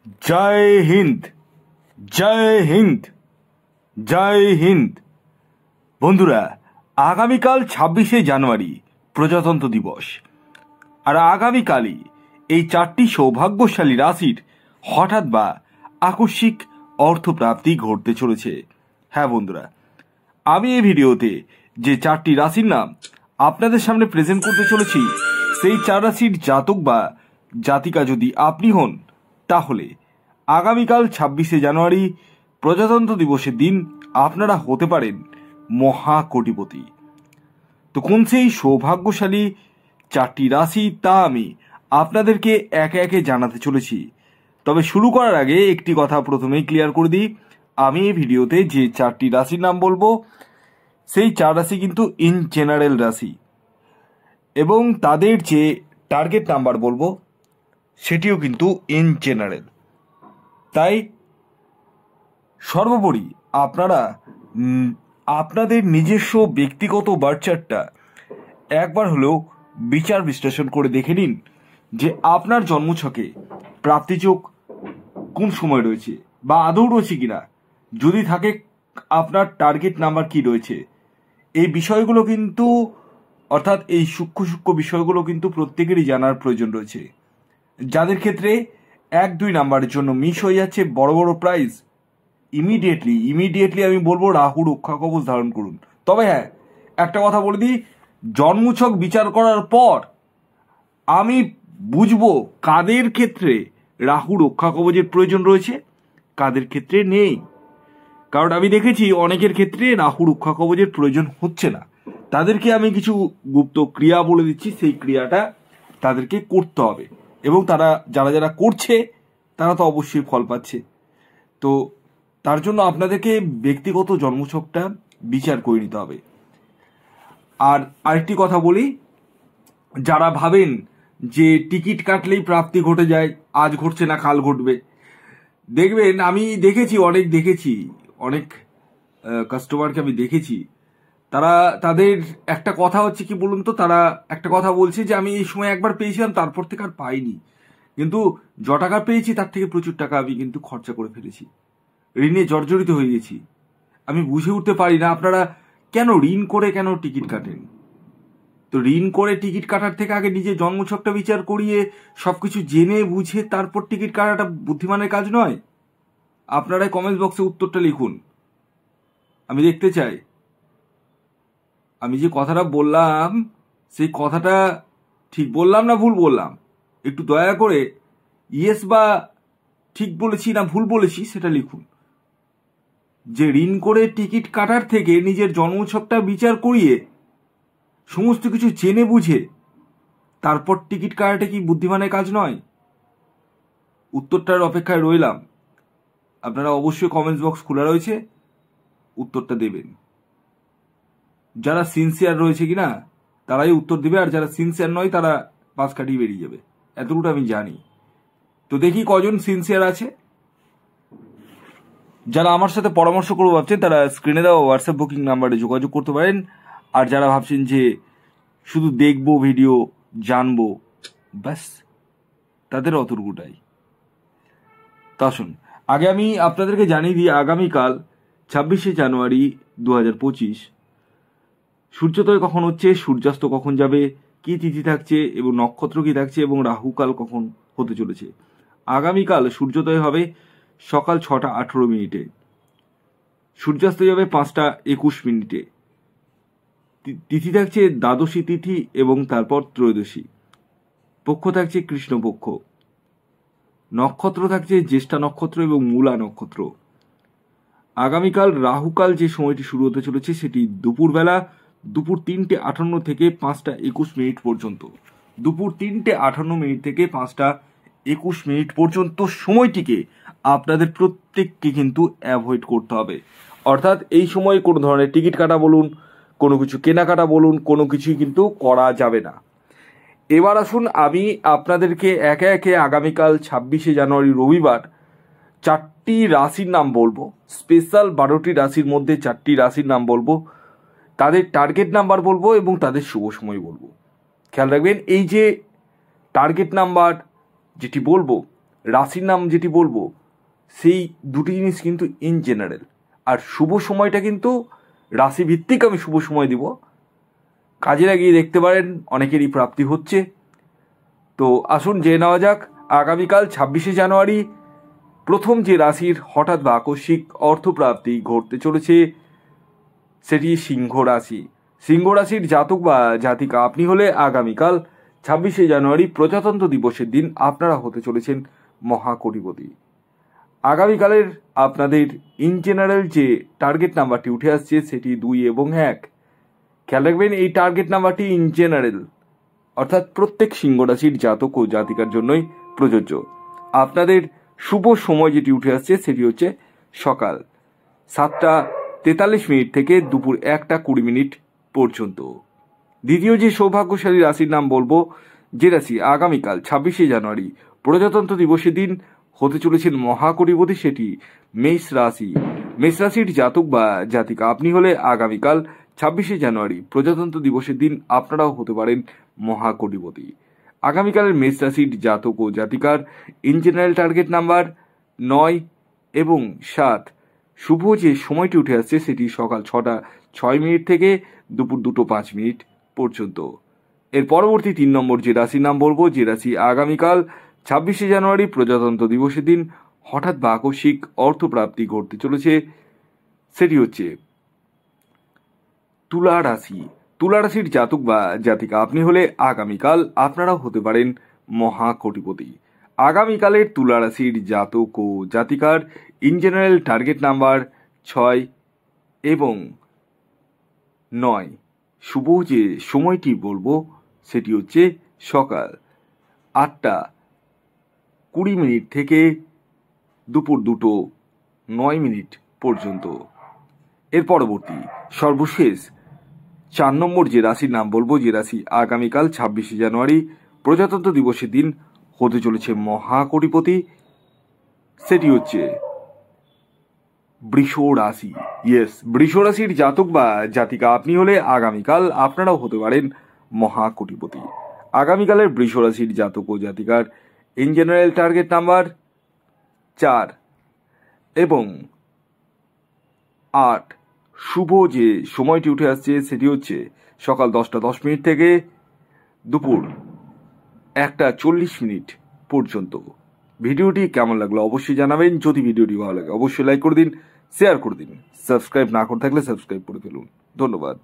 জয় হিন্দ, জয় হিন্দ, জয় হিন্দ। বন্ধুরা, আগামীকাল 26শে জানুয়ারি প্রজাতন্ত্র দিবস। আর আগামীকালই এই 4টি সৌভাগ্যশালী রাশির হঠাৎ বা আকস্মিক অর্থপ্রাপ্তি ঘটতে চলেছে। হ্যাঁ বন্ধুরা, আমি এই ভিডিওতে যে 4টি রাশির নাম আপনাদের সামনে প্রেজেন্ট করতে চলেছি, সেই 4 রাশির জাতক বা জাতিকা যদি আপনি হন, তাহলে আগামীকাল 26শে জানুয়ারি প্রজাতন্ত্র দিবসের দিন আপনারা হতে পারেন মহাকোটিপতি। তো কোন সেই সৌভাগ্যশালী 4টি রাশি তা আমি আপনাদেরকে একে একে জানাতে চলেছি। তবে শুরু করার আগে একটি কথা প্রথমেই ক্লিয়ার করে দিই, আমি এই ভিডিওতে যে 4টি রাশির নাম বলবো, সেই 4 রাশি কিন্তু ইন জেনারেল রাশি, এবং তাদের যে টার্গেট নাম্বার বলবো সেটিও কিন্তু ইন জেনারেল। তাই সর্বোপরি আপনারা আপনাদের নিজস্ব ব্যক্তিগত বার্থ চার্টটা একবার হলেও বিচার বিশ্লেষণ করে দেখে নিন যে আপনার জন্মছকে প্রাপ্তিযোগ কোন সময় রয়েছে বা আদৌ রয়েছে কিনা। যদি থাকে, আপনার টার্গেট নাম্বার কি রয়েছে। এই বিষয়গুলো কিন্তু, অর্থাৎ এই সূক্ষ্ম বিষয়গুলো কিন্তু প্রত্যেকেরই জানার প্রয়োজন রয়েছে। যাদের ক্ষেত্রে 1-2 নাম্বারের জন্য মিস হয়ে যাচ্ছে বড় বড় প্রাইজ, ইমিডিয়েটলি আমি বলবো রাহু রক্ষা কবচ ধারণ করুন। তবে হ্যাঁ, একটা কথা বলে দিই, জন্মছক বিচার করার পর আমি বুঝবো কাদের ক্ষেত্রে রাহু রক্ষা কবচের প্রয়োজন রয়েছে, কাদের ক্ষেত্রে নেই। কারণ আমি দেখেছি অনেকের ক্ষেত্রে রাহু রক্ষা কবচের প্রয়োজন হচ্ছে না। তাদেরকে আমি কিছু গুপ্ত ক্রিয়া বলে দিচ্ছি, সেই ক্রিয়াটা তাদেরকে করতে হবে, এবং তারা যারা করছে তারা তো অবশ্যই ফল পাচ্ছে। তো তার জন্য আপনাদেরকে ব্যক্তিগত জন্মছকটা বিচার করে নিতে হবে। আর আরেকটি কথা বলি, যারা ভাবেন যে টিকিট কাটলেই প্রাপ্তি ঘটে যায়, আজ ঘটছে না কাল ঘটবে, দেখবেন আমি অনেক কাস্টমারকে আমি দেখেছি, তাদের একটা কথা হচ্ছে কি বলুন তো, তারা একটা কথা বলছে যে আমি এই সময় একবার পেয়েছিলাম, তারপর থেকে আর পাইনি, কিন্তু য টাকা পেয়েছি তার থেকে প্রচুর টাকা আমি কিন্তু খরচা করে ফেলেছি, ঋণে জর্জরিত হয়ে গেছি। আমি বুঝে উঠতে পারি না আপনারা কেন ঋণ করে কেন টিকিট কাটেন। তো ঋণ করে টিকিট কাটার থেকে আগে নিজের জন্মছকটা বিচার করিয়ে সবকিছু জেনে বুঝে তারপর টিকিট কাটাটা বুদ্ধিমানের কাজ নয়। আপনারা কমেন্ট বক্সে উত্তরটা লিখুন, আমি দেখতে চাই। আমি যে কথাটা বললাম, সেই কথাটা ঠিক বললাম না ভুল বললাম, একটু দয়া করে ইয়েস বা ঠিক বলেছি না ভুল বলেছি সেটা লিখুন। যে ঋণ করে টিকিট কাটার থেকে নিজের জন্মছকটা বিচার করিয়ে সমস্ত কিছু জেনে বুঝে তারপর টিকিট কাটাটা কি বুদ্ধিমানের কাজ নয়? উত্তরটার অপেক্ষায় রইলাম। আপনারা অবশ্যই কমেন্টস বক্স খোলা রয়েছে, উত্তরটা দেবেন। যারা সিনসিয়ার রয়েছে কিনা তারাই উত্তর দেবে, আর যারা সিনসিয়ার নয় তারা পাশ কাটিয়ে বেরিয়ে যাবে, এতটুকু আমি জানি। তো দেখি কজন সিনসিয়ার আছে। যারা আমার সাথে পরামর্শ করবো ভাবছেন, তারা স্ক্রিনে দেওয়া হোয়াটসঅ্যাপ বুকিং নাম্বারে যোগাযোগ করতে পারেন। আর যারা ভাবছেন যে শুধু দেখবো ভিডিও, জানবো, ব্যাস তাদের অতটুকুটাই। তা আসুন, আগে আমি আপনাদেরকে জানিয়ে দিই আগামীকাল 26শে জানুয়ারি 2025 সূর্যোদয় কখন হচ্ছে, সূর্যাস্ত কখন যাবে, কি তিথি থাকছে এবং নক্ষত্র কি থাকছে, এবং রাহুকাল কখন হতে চলেছে। আগামীকাল সূর্যোদয় হবে সকাল 6টা 18 মিনিটে, সূর্যাস্ত যাবে 5টা 21 মিনিটে। তিথি থাকছে দ্বাদশী তিথি এবং তারপর ত্রয়োদশী। পক্ষ থাকছে কৃষ্ণপক্ষ। নক্ষত্র থাকছে জ্যেষ্ঠা নক্ষত্র এবং মূলা নক্ষত্র। আগামীকাল রাহুকাল যে সময়টি শুরু হতে চলেছে সেটি দুপুরবেলা 3:58 থেকে 5টা 21 মিনিট পর্যন্ত। 3:58 থেকে 5টা 21 মিনিট পর্যন্ত সময়টিকে আপনাদের প্রত্যেককে কিন্তু অ্যাভয়েড করতে হবে। অর্থাৎ এই সময় কোনো ধরনের টিকিট কাটা বলুন, কোনো কিছু কেনাকাটা বলুন, কোনো কিছুই কিন্তু করা যাবে না। এবার আসুন, আমি আপনাদেরকে একে একে আগামীকাল 26শে জানুয়ারি রবিবার 4টি রাশির নাম বলবো। স্পেশাল 12টি রাশির মধ্যে 4টি রাশির নাম বলবো, তাদের টার্গেট নাম্বার বলবো এবং তাদের শুভ সময় বলবো। খেয়াল রাখবেন, এই যে টার্গেট নাম্বার যেটি বলবো রাশির নাম যেটি বলবো সেই দুটি জিনিস কিন্তু ইন জেনারেল। আর শুভ সময়টা কিন্তু রাশি ভিত্তিক আমি শুভ সময় দিব, কাজে লাগিয়ে দেখতে পারেন, অনেকেরই প্রাপ্তি হচ্ছে। তো আসুন জেনে নেওয়া যাক আগামীকাল 26শে জানুয়ারি প্রথম যে রাশির হঠাৎ বা আকস্মিক অর্থপ্রাপ্তি ঘটতে চলেছে সেটি সিংহ রাশি। সিংহ রাশির জাতক বা জাতিকা আপনি হলে আগামীকাল 26শে জানুয়ারি প্রজাতন্ত্র দিবসের দিন আপনারা হতে চলেছেন মহাকোটিপতি। আগামীকালের আপনাদের ইন জেনারেল যে টার্গেট নাম্বারটি উঠে আসছে সেটি 2 এবং 1। খেয়াল রাখবেন এই টার্গেট নাম্বারটি ইন জেনারেল, অর্থাৎ প্রত্যেক সিংহ রাশির জাতক ও জাতিকার জন্যই প্রযোজ্য। আপনাদের শুভ সময় যেটি উঠে আসছে সেটি হচ্ছে সকাল 7:43 থেকে দুপুর 1:20 পর্যন্ত। দ্বিতীয় যে সৌভাগ্যশালী রাশির নাম বলবো, যে রাশি আগামীকাল 26শে জানুয়ারি প্রজাতন্ত্র দিবসের দিন হতে চলেছেন মহাকোটিপতি, সেটি মেষ রাশি। মেষ রাশির জাতক বা জাতিকা আপনি হলে আগামীকাল 26শে জানুয়ারি প্রজাতন্ত্র দিবসের দিন আপনারাও হতে পারেন মহাকোটিপতি। আগামীকালের মেষ রাশির জাতক ও জাতিকার ইন জেনারেল টার্গেট নাম্বার 9 এবং 7। শুভ যে সময়টি উঠে আসছে সেটি সকাল 6:06 থেকে দুপুর 2:05 পর্যন্ত। এর পরবর্তী 3 নম্বর যে রাশির নাম বলবো, যে রাশি আগামীকাল 26শে জানুয়ারি প্রজাতন্ত্র দিবসের দিন হঠাৎ বা আকস্মিক অর্থপ্রাপ্তি ঘটতে চলেছে সেটি হচ্ছে তুলা রাশি। তুলা রাশির জাতক বা জাতিকা আপনি হলে আগামীকাল আপনারাও হতে পারেন মহাকোটিপতি। আগামীকালের তুলা রাশির জাতক ও জাতিকার ইন জেনারেল টার্গেট নাম্বার 6 এবং 9। শুভ যে সময়টি বলবো সেটি হচ্ছে সকাল 8:20 থেকে দুপুর 2:09 পর্যন্ত। এর পরবর্তী সর্বশেষ 4 নম্বর যে রাশির নাম বলবো, যে রাশি আগামীকাল 26শে জানুয়ারি প্রজাতন্ত্র দিবসের দিন হতে চলেছে মহাকোটিপতি, সেটি হচ্ছে বৃষ রাশি। বৃষ রাশির জাতক বা জাতিকা আপনি হলে আগামীকাল আপনারাও হতে পারেন মহাকোটিপতি। আগামীকালের বৃষ রাশির জাতক ও জাতিকার ইন জেনারেল টার্গেট নাম্বার 4 এবং 8। শুভ যে সময়টি উঠে আসছে সেটি হচ্ছে সকাল 10:10 থেকে দুপুর 1:40 পর্যন্ত। ভিডিওটি কেমন লাগলো অবশ্যই জানাবেন। যদি ভিডিওটি ভালো লাগে অবশ্যই লাইক করে দিন, শেয়ার করে দিন। সাবস্ক্রাইব না করে থাকলে সাবস্ক্রাইব করে ফেলুন। ধন্যবাদ।